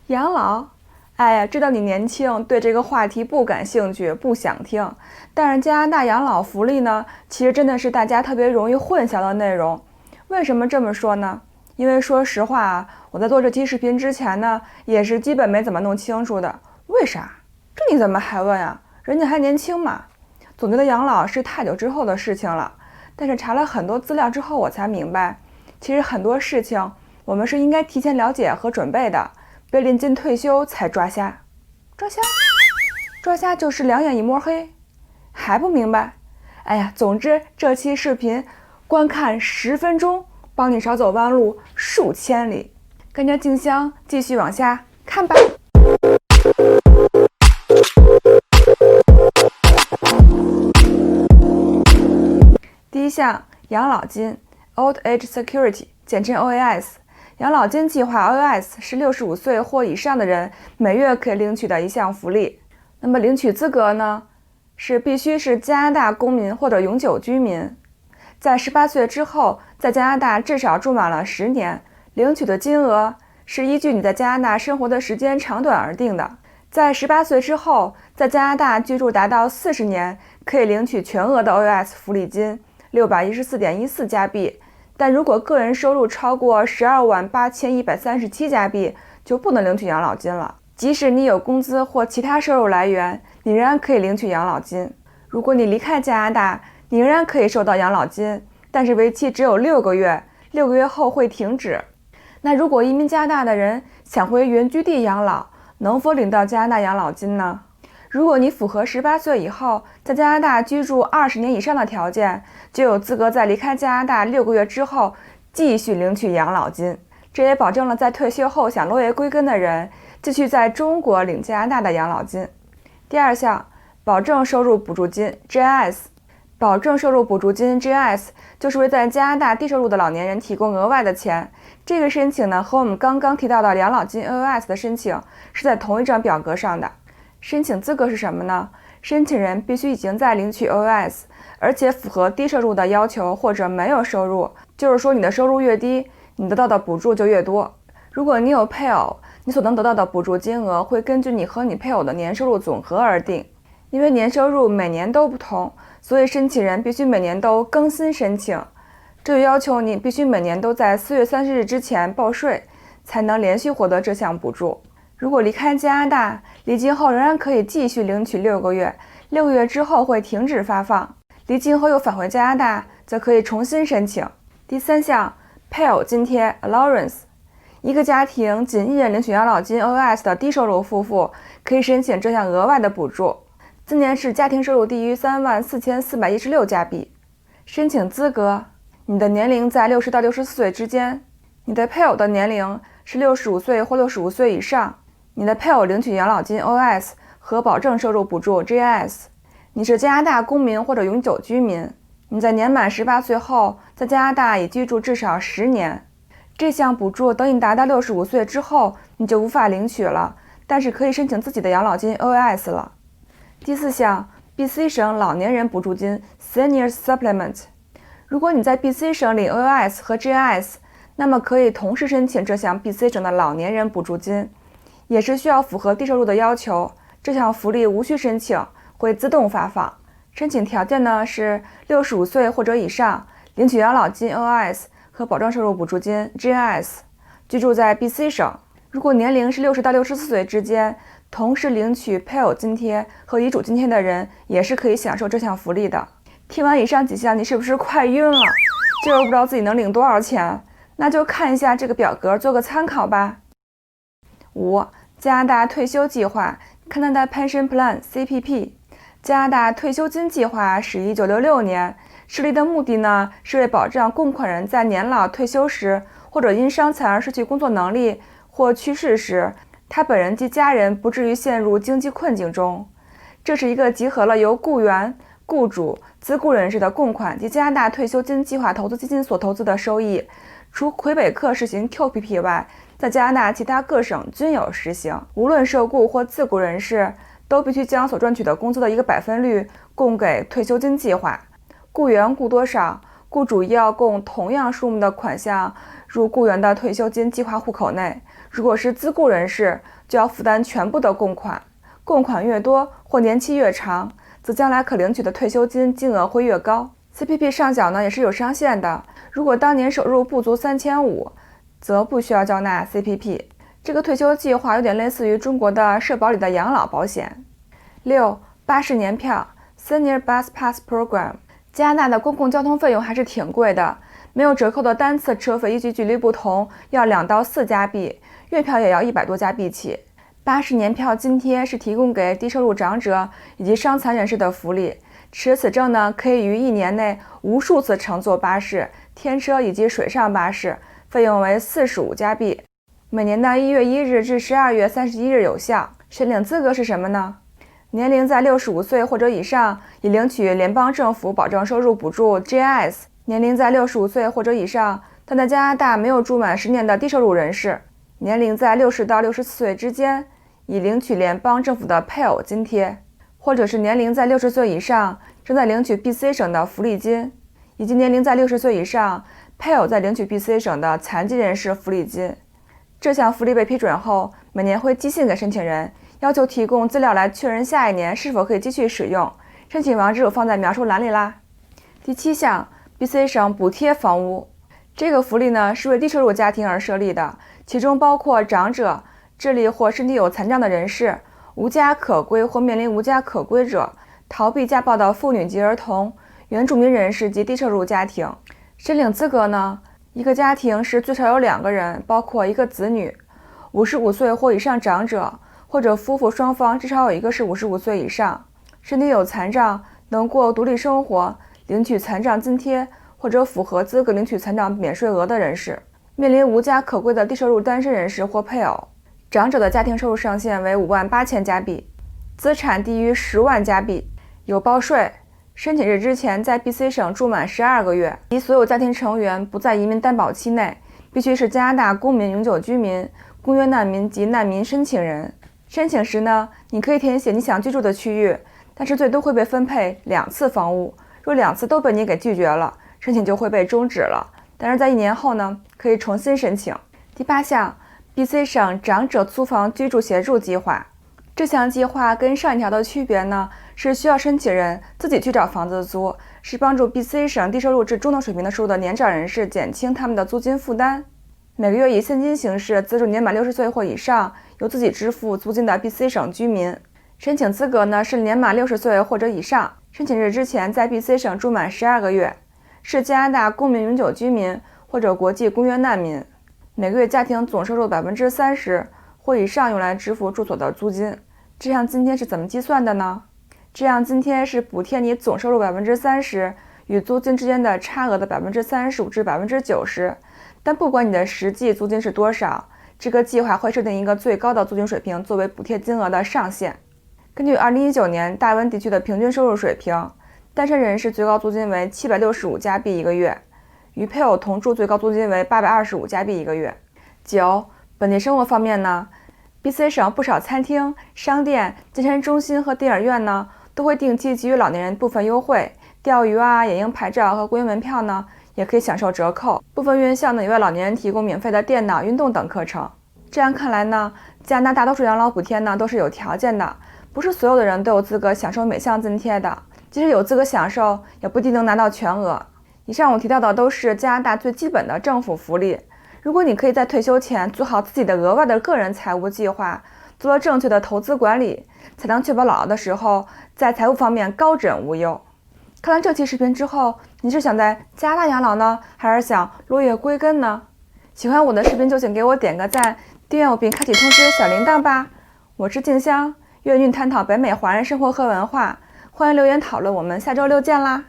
养老？哎呀，知道你年轻，对这个话题不感兴趣，不想听。但是加拿大养老福利呢，其实真的是大家特别容易混淆的内容。为什么这么说呢？因为说实话啊，我在做这期视频之前呢，也是基本没怎么弄清楚的。为啥？这你怎么还问啊？人家还年轻嘛。总觉得养老是太久之后的事情了，但是查了很多资料之后，我才明白，其实很多事情我们是应该提前了解和准备的。别临近退休才抓瞎，抓瞎就是两眼一抹黑，还不明白？哎呀，总之这期视频观看10分钟，帮你少走弯路数千里。跟着静香继续往下看吧。第一项，养老金 Old Age Security， 简称 OAS。养老金计划 OAS 是65岁或以上的人每月可以领取的一项福利。那么领取资格呢，是必须是加拿大公民或者永久居民，在18岁之后在加拿大至少住满了10年。领取的金额是依据你在加拿大生活的时间长短而定的。在18岁之后在加拿大居住达到40年，可以领取全额的 OAS 福利金614.14加币。但如果个人收入超过128137加币，就不能领取养老金了。即使你有工资或其他收入来源，你仍然可以领取养老金。如果你离开加拿大，你仍然可以收到养老金，但是为期只有6个月，6个月后会停止。那如果移民加拿大的人想回原居地养老，能否领到加拿大养老金呢？如果你符合18岁以后在加拿大居住20年以上的条件，就有资格在离开加拿大6个月之后继续领取养老金。这也保证了在退休后想落叶归根的人继续在中国领加拿大的养老金。第二项，保证收入补助金 GIS。 保证收入补助金 GIS 就是为在加拿大低收入的老年人提供额外的钱。这个申请呢，和我们刚刚提到的养老金 OAS 的申请是在同一张表格上的。申请资格是什么呢？申请人必须已经在领取 OAS， 而且符合低收入的要求，或者没有收入，就是说你的收入越低，你得到的补助就越多。如果你有配偶，你所能得到的补助金额会根据你和你配偶的年收入总和而定。因为年收入每年都不同，所以申请人必须每年都更新申请。这就要求你必须每年都在4月30日之前报税，才能连续获得这项补助。如果离开加拿大，离境后仍然可以继续领取6个月，6个月之后会停止发放。离境后又返回加拿大，则可以重新申请。第三项，配偶津贴 Allowance。 一个家庭仅一人领取养老金 OAS 的低收入夫妇可以申请这项额外的补助，今年是家庭收入低于34416加币。申请资格，你的年龄在60到64岁之间，你的配偶的年龄是65岁或65岁以上，你的配偶领取养老金 OAS 和保证收入补助 GIS。 你是加拿大公民或者永久居民，你在年满18岁后在加拿大已居住至少10年。这项补助等你达到65岁之后你就无法领取了，但是可以申请自己的养老金 OAS 了。第四项， BC 省老年人补助金 Seniors Supplement。 如果你在 BC 省领 OAS 和 GIS， 那么可以同时申请这项 BC 省的老年人补助金，也是需要符合低收入的要求。这项福利无需申请，会自动发放。申请条件呢是65岁或者以上，领取养老金 OAS 和保证收入补助金 GIS， 居住在 BC 省。如果年龄是60到64岁之间，同时领取配偶津贴和遗嘱津贴的人也是可以享受这项福利的。听完以上几项，你是不是快晕了？就是不知道自己能领多少钱？那就看一下这个表格做个参考吧。5. 加拿大退休计划 Canada Pension Plan CPP。 加拿大退休金计划始于1966年，设立的目的呢是为保障供款人在年老退休时，或者因伤残而失去工作能力或去世时，他本人及家人不至于陷入经济困境中。这是一个集合了由雇员、雇主、自雇人士的供款及加拿大退休金计划投资基金所投资的收益，除魁北克实行 QPP 外，在加拿大其他各省均有实行。无论受雇或自雇人士都必须将所赚取的工资的一个百分率供给退休金计划。雇员雇多少，雇主也要供同样数目的款项入雇员的退休金计划户口内。如果是自雇人士，就要负担全部的供款，供款越多或年期越长，则将来可领取的退休金金额会越高。CPP 上缴呢也是有上限的，如果当年收入不足3500，则不需要交纳 CPP。这个退休计划有点类似于中国的社保里的养老保险。6、80年票 Senior Bus Pass Program。加拿大的公共交通费用还是挺贵的，没有折扣的单次车费依据距离不同，要2到4加币，月票也要100多加币起。80年票津贴是提供给低收入长者以及伤残人士的福利，持此证呢，可以于1年内无数次乘坐巴士、天车以及水上巴士，费用为45加币，每年的1月1日至12月31日有效。申领资格是什么呢？年龄在65岁或者以上，已领取联邦政府保证收入补助 GIS。 年龄在65岁或者以上，但在加拿大没有住满10年的低收入人士，年龄在60到64岁之间，已领取联邦政府的配偶津贴，或者是年龄在60岁以上，正在领取 BC 省的福利金，以及年龄在60岁以上，配偶在领取 BC 省的残疾人士福利金。这项福利被批准后，每年会寄信给申请人，要求提供资料来确认下一年是否可以继续使用。申请网址我放在描述栏里啦。第7项 BC 省补贴房屋。这个福利呢是为低收入家庭而设立的，其中包括长者、智力或身体有残障的人士、无家可归或面临无家可归者、逃避家暴的妇女及儿童、原住民人士及低收入家庭。申领资格呢，一个家庭是最少有2个人，包括一个子女、55岁或以上长者，或者夫妇双方至少有一个是55岁以上，身体有残障，能过独立生活，领取残障津贴，或者符合资格领取残障免税额的人士，面临无家可归的低收入单身人士或配偶。长者的家庭收入上限为58000加币，资产低于10万加币，有报税。申请日之前在 BC 省住满12个月，及所有家庭成员不在移民担保期内，必须是加拿大公民、永久居民、公约难民及难民申请人。申请时呢，你可以填写你想居住的区域，但是最多会被分配2次房屋，若2次都被你给拒绝了，申请就会被终止了。但是在1年后呢，可以重新申请。第8项 BC 省长者租房居住协助计划。这项计划跟上一条的区别呢，是需要申请人自己去找房子租，是帮助 BC 省低收入至中等水平的收入的年长人士减轻他们的租金负担。每个月以现金形式资助年满60岁或以上，由自己支付租金的 BC 省居民。申请资格呢是年满60岁或者以上，申请日之前在 BC 省住满12个月，是加拿大公民、永久居民或者国际公约难民。每个月家庭总收入 30% 或以上用来支付住所的租金。这项津贴是怎么计算的呢？这项津贴是补贴你总收入 30% 与租金之间的差额的 35% 至 90%， 但不管你的实际租金是多少，这个计划会设定一个最高的租金水平作为补贴金额的上限。根据2019年大温地区的平均收入水平，单身人士最高租金为765加币一个月，与配偶同住最高租金为825加币一个月。9、本地生活方面呢，BC 省不少餐厅、商店、健身中心和电影院呢，都会定期给予老年人部分优惠，钓鱼啊、野营牌照和公园门票呢，也可以享受折扣。部分院校呢，也为老年人提供免费的电脑、运动等课程。这样看来呢，加拿大大多数养老补贴呢，都是有条件的，不是所有的人都有资格享受每项津贴的。即使有资格享受，也不一定能拿到全额。以上我提到的都是加拿大最基本的政府福利。如果你可以在退休前做好自己的额外的个人财务计划，做了正确的投资管理，才能确保老了的时候在财务方面高枕无忧。看完这期视频之后，你是想在加拿大养老呢，还是想落叶归根呢？喜欢我的视频就请给我点个赞，订阅我并开启通知小铃铛吧。我是静香，愿与你探讨北美华人生活和文化，欢迎留言讨论，我们下周6见啦！